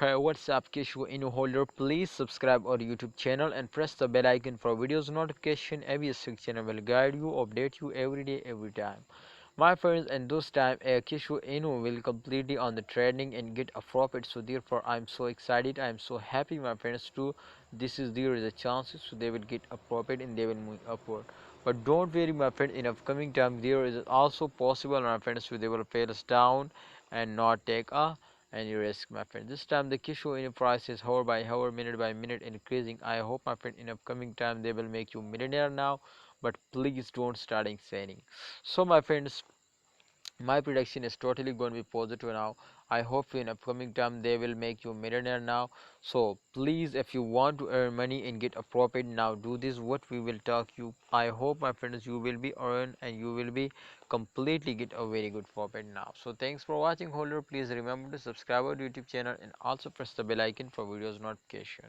Hey, what's up, Kishu holder? Please subscribe our YouTube channel and press the bell icon for videos notification. Every section will guide you, update you every day, every time. My friends, and this time Kishu will completely on the trending and get a profit. So therefore, I'm so excited. I'm so happy, my friends. Too, this is there is a chances so they will get a profit and they will move upward. But don't worry, my friend. In upcoming time, there is also possible, my friends, so they will fail us down and not take a any risk, my friend. This time the Kisho in price is hour by hour, minute by minute increasing. I hope, my friend, in upcoming time they will make you millionaire now, but please don't start saying. So, my friends, my prediction is totally going to be positive now. I hope in upcoming time they will make you millionaire now. So please, if you want to earn money and get a profit now, do this what we will talk you. I hope, my friends, you will be earn and you will be completely get a very good profit now. So thanks for watching holder. Please remember to subscribe our YouTube channel and also press the bell icon for videos notification.